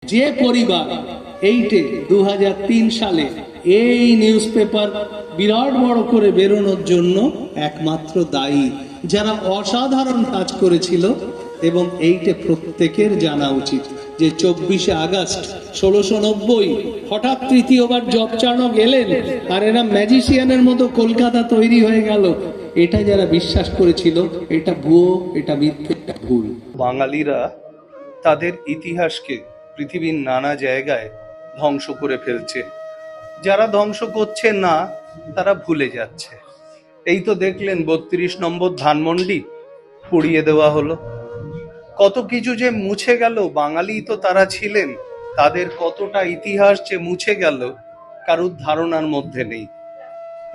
যে পরিবার 2003 সালে এই নিউজ পেপার বিরাট বড় করে বেরোনোর জন্য একমাত্র দায়ী, যারা অসাধারণ কাজ করেছিল। এবং প্রত্যেকের জানা উচিত যে 24শে আগস্ট 1690 হঠাৎ তৃতীয়বার জব চার্নক এলেন আর এরা ম্যাজিশিয়ানের মতো কলকাতা তৈরি হয়ে গেল। এটা যারা বিশ্বাস করেছিল, এটা ভুয়ো, এটা মিথ্যে, এটা ভুল। বাঙালিরা তাদের ইতিহাসকে পৃথিবীর নানা জায়গায় ধ্বংস করে ফেলছে। যারা ধ্বংস করছে না তারা ভুলে যাচ্ছে। এই তো দেখলেন 32 নম্বর ধানমন্ডি পুড়িয়ে দেওয়া হলো। কত কিছু যে মুছে গেল, বাঙালি তো তারা ছিলেন, তাদের কতটা ইতিহাস যে মুছে গেল কারুর ধারণার মধ্যে নেই।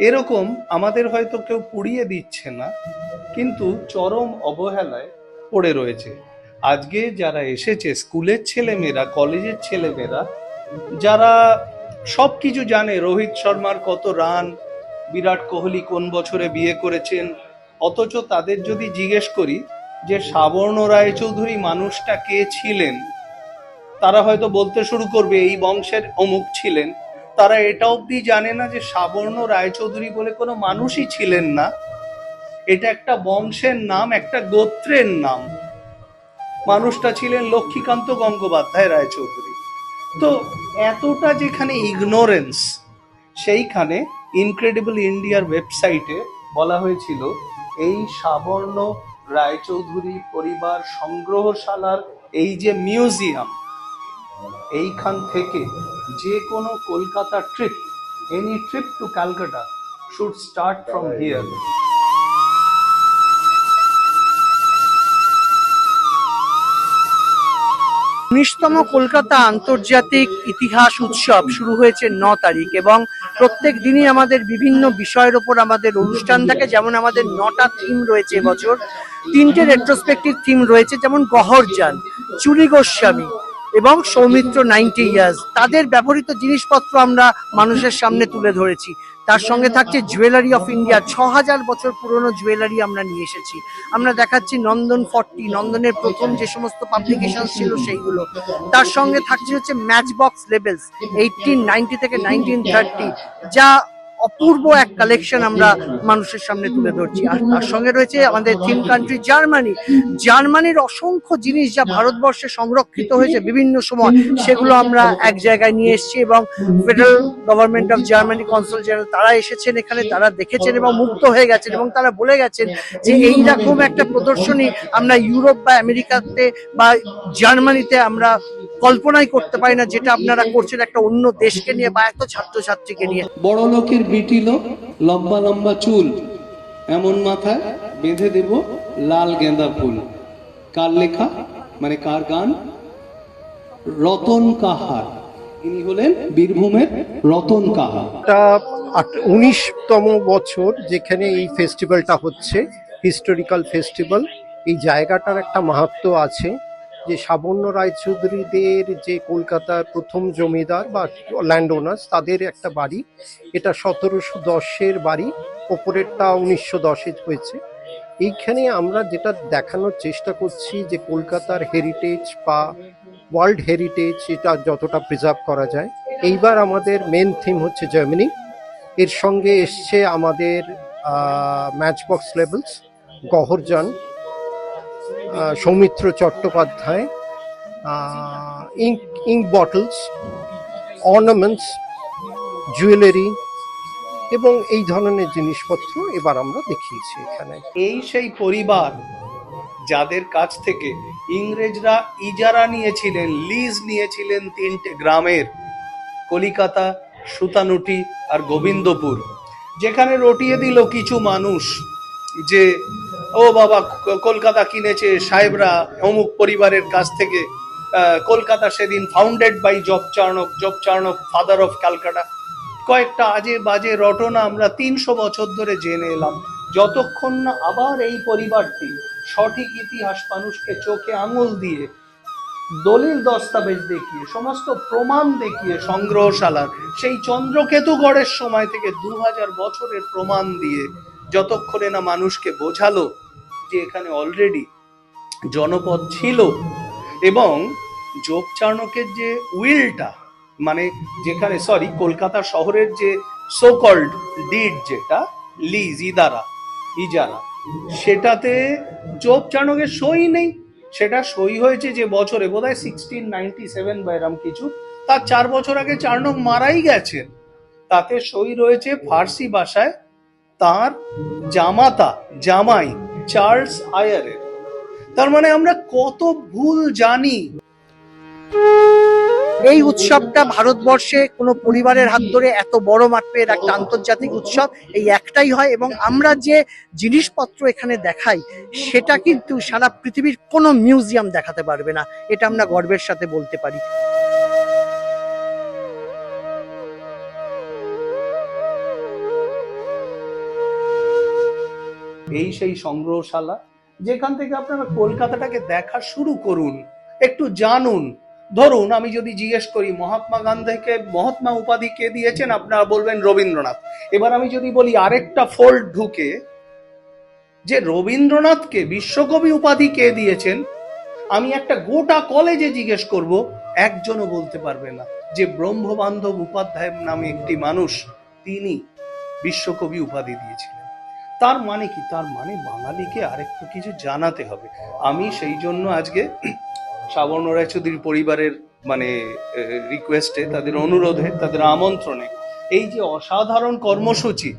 এরকম আমাদের হয়তো কেউ পুড়িয়ে দিচ্ছে না, কিন্তু চরম অবহেলায় পড়ে রয়েছে। আজকে যারা এসেছে, স্কুলের ছেলেমেয়েরা, কলেজের ছেলেমেয়েরা, যারা সবকিছু জানে, রোহিত শর্মার কত রান, বিরাট কোহলি কোন বছরে বিয়ে করেছেন, অথচ তাদের যদি জিজ্ঞেস করি যে সাবর্ণ রায়চৌধুরী মানুষটা কে ছিলেন, তারা হয়তো বলতে শুরু করবে এই বংশের অমুক ছিলেন। তারা এটা অবধি জানে না যে সাবর্ণ রায়চৌধুরী বলে কোনো মানুষই ছিলেন না। এটা একটা বংশের নাম, একটা গোত্রের নাম। মানুষটা ছিলেন লক্ষ্মীকান্ত গঙ্গোপাধ্যায় রায়চৌধুরী। তো এতটা যেখানে ইগনোরেন্স, সেইখানে ইনক্রেডিবল ইন্ডিয়ার ওয়েবসাইটে বলা হয়েছিল এই সাবর্ণ রায়চৌধুরী পরিবার সংগ্রহশালার এই যে মিউজিয়াম, এইখান থেকে যে কোনো Kolkata trip, any trip to Calcutta should start from here. 19তম কলকাতা আন্তর্জাতিক ইতিহাস উৎসব শুরু হয়েছে 9 তারিখ এবং প্রত্যেক দিনই আমাদের বিভিন্ন বিষয়ের ওপর আমাদের অনুষ্ঠান থাকে। যেমন আমাদের 9টা থিম রয়েছে এবছর, 3টে রেট্রোস্পেক্টিভ থিম রয়েছে, যেমন গহরজান, চুরি গোস্বামী এবং সৌমিত্র 90 ইয়ার্স। তাদের ব্যবহৃত জিনিসপত্র আমরা মানুষের সামনে তুলে ধরেছি। তার সঙ্গে থাকছে জুয়েলারি অফ ইন্ডিয়া, 6000 বছর পুরনো জুয়েলারি আমরা নিয়ে এসেছি। আমরা দেখাচ্ছি নন্দন 40, নন্দনের প্রথম যে সমস্ত পাবলিকেশন ছিল সেইগুলো। তার সঙ্গে থাকছে হচ্ছে ম্যাচ বক্স লেবেলস 1890 থেকে 1930, যা অপূর্ব এক কালেকশন আমরা মানুষের সামনে তুলে ধরছি। আর তার সঙ্গে রয়েছে আমাদের থিম কান্ট্রি জার্মানি। জার্মানির অসংখ্য জিনিস যা ভারতবর্ষে সংরক্ষিত হয়েছে বিভিন্ন সময়, সেগুলো আমরা এক জায়গায় নিয়ে এসেছি এবং federal government of Germany console general তারা এসেছেন এখানে, তারা দেখেছেন এবং মুগ্ধ হয়ে গেছেন এবং তারা বলে গেছেন যে এইরকম একটা প্রদর্শনী আমরা ইউরোপ বা আমেরিকাতে বা জার্মানিতে আমরা কল্পনাই করতে পারি না, যেটা আপনারা করছেন একটা অন্য দেশকে নিয়ে বা এত ছাত্রছাত্রীকে নিয়ে। বড় লোকের বিটি লোক, লম্বা লম্বা চুল, এমন মাথায় বেঁধে দেব লাল গেঁদা ফুল। কার লেখা, মানে কার গান? রতন কাহার। ইনি হলেন বীরভূমের রতন কাহার। 19তম বছর যেখানে এই ফেস্টিভ্যালটা হচ্ছে, হিস্টোরিক্যাল ফেস্টিভ্যাল। এই জায়গাটার একটা মাহাত্ম্য আছে যে সাবর্ণ রায়চৌধুরীদের যে কলকাতার প্রথম জমিদার বা ল্যান্ড ওনার্স, তাদের একটা বাড়ি। এটা 1710-এর বাড়ি, ওপরেরটা 1910-এ হয়েছে। এইখানে আমরা যেটা দেখানোর চেষ্টা করছি যে কলকাতার হেরিটেজ বা ওয়ার্ল্ড হেরিটেজ, এটা যতটা প্রিজার্ভ করা যায়। এইবার আমাদের মেন থিম হচ্ছে জার্মানি। এর সঙ্গে এসছে আমাদের match box labels, Gauhar Jaan, Soumitra Chattopadhyay, ink bottles, ornaments, jewellery এবং এই ধরনের জিনিসপত্র এবার আমরা দেখিয়েছি এখানে। এই সেই পরিবার যাদের কাছ থেকে ইংরেজরা ইজারা নিয়েছিলেন, লিজ নিয়েছিলেন 3টে গ্রামের, কলিকাতা, সুতানুটি আর গোবিন্দপুর, যেখানে রটিয়ে দিল কিছু মানুষ যে ও বাবা কলকাতা কিনেছে সাহেবরা অমুক পরিবারের কাছ থেকে। কলকাতা সেদিন founded by Job Charnock father of Calcutta. কয়েকটা আজে বাজে রটনা আমরা 300 বছর ধরে জেনে এলাম। যতক্ষণ না আবার এই পরিবারটি সঠিক ইতিহাস মানুষকে চোখে আঙুল দিয়ে, দলিল দস্তাবেজ দেখিয়ে, সমস্ত প্রমাণ দেখিয়ে, সংগ্রহশালার সেই চন্দ্রকেতুগড়ের সময় থেকে 2000 বছরের প্রমাণ দিয়ে যতক্ষণে না মানুষকে বোঝালো যে এখানে অলরেডি জনপদ ছিল এবং যোগ চাণক্যের যে উইলটা, মানে যেখানে কলকাতা শহরের যে সো কল্ড ডিড, যেটা লিজ ইজারা, সেটাতে যোগ চাণক্যের সই নেই। সেটা সই হয়েছে যে বছরে, বোধহয় 1697 বা এরম কিছু, তার 4 বছর আগে চাণক্য মারাই গেছেন। তাতে সই রয়েছে ফার্সি ভাষায় তার জামাই চার্লস আয়ারের। তার মানে আমরা কত ভুল জানি। এই উৎসবটা ভারতবর্ষে কোনো পরিবারের হাত ধরে এত বড় মাপের একটা আন্তর্জাতিক উৎসব এই একটাই হয়, এবং আমরা যে জিনিসপত্র এখানে দেখাই সেটা কিন্তু সারা পৃথিবীর কোনো মিউজিয়াম দেখাতে পারবে না, এটা আমরা গর্বের সাথে বলতে পারি। এই সেই সংগ্রহশালা যেখান থেকে আপনারা কলকাতাটাকে দেখা শুরু করুন, একটু জানুন। ধরুন আমি যদি জিজ্ঞেস করি মহাত্মা গান্ধীকে মহাত্মা উপাধি কে দিয়েছেন, আপনারা বলবেন রবীন্দ্রনাথ। এবার আমি যদি বলি আরেকটা ফোল্ড ঢুকে, যে রবীন্দ্রনাথকে বিশ্বকবি উপাধি কে দিয়েছেন, আমি একটা গোটা কলেজে জিজ্ঞেস করব, একজনও বলতে পারবে না যে ব্রহ্মবান্ধব উপাধ্যায় নামে একটি মানুষ, তিনি বিশ্বকবি উপাধি দিয়েছিলেন। তার মানে কি? তার মানে বাঙালিকে আরেকটু কিছু জানাতে হবে। আমি সেই জন্য আজকে সাবর্ণ রায়চৌধুরী পরিবারের রিকোয়েস্টে, তাদের অনুরোধে, তাদের আমন্ত্রণে এই যে অসাধারণ কর্মসূচি,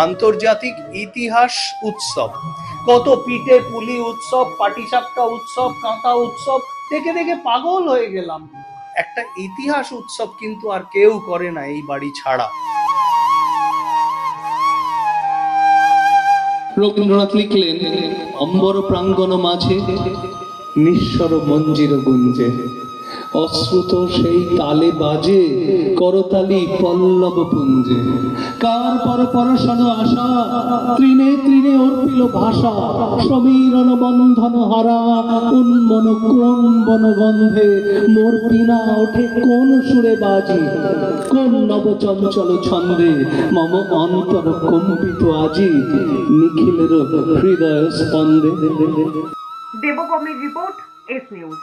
আন্তর্জাতিক ইতিহাস উৎসব, কত পিঠে পুলি উৎসব, পাটিসাপটা উৎসব, কাঁথা উৎসব, দেখে দেখে পাগল হয়ে গেলাম। একটা ইতিহাস উৎসব কিন্তু আর কেউ করে না এই বাড়ি ছাড়া। রবীন্দ্রনাথ লিখলেন, অম্বর প্রাঙ্গণ মাঝে নিঃস্বর মঞ্জির গুঞ্জে, অশ্রুত সেই তালে বাজে করতালি পল্লব পুঞ্জে। কার পর পরশন আশা, তৃণে তৃণে অর্পিল ভাষা, সমীরণ বন্ধন হারা উন্মন কোন বনগন্ধে, মোর পিনা ওঠে কোন সুরে বাজি, কোন নব চঞ্চল ছন্দে, মম অন্তর কম্পিত আজি, নিখিলের হৃদয় স্পন্দে। দেবভূমির রিপোর্ট, এস নিউজ।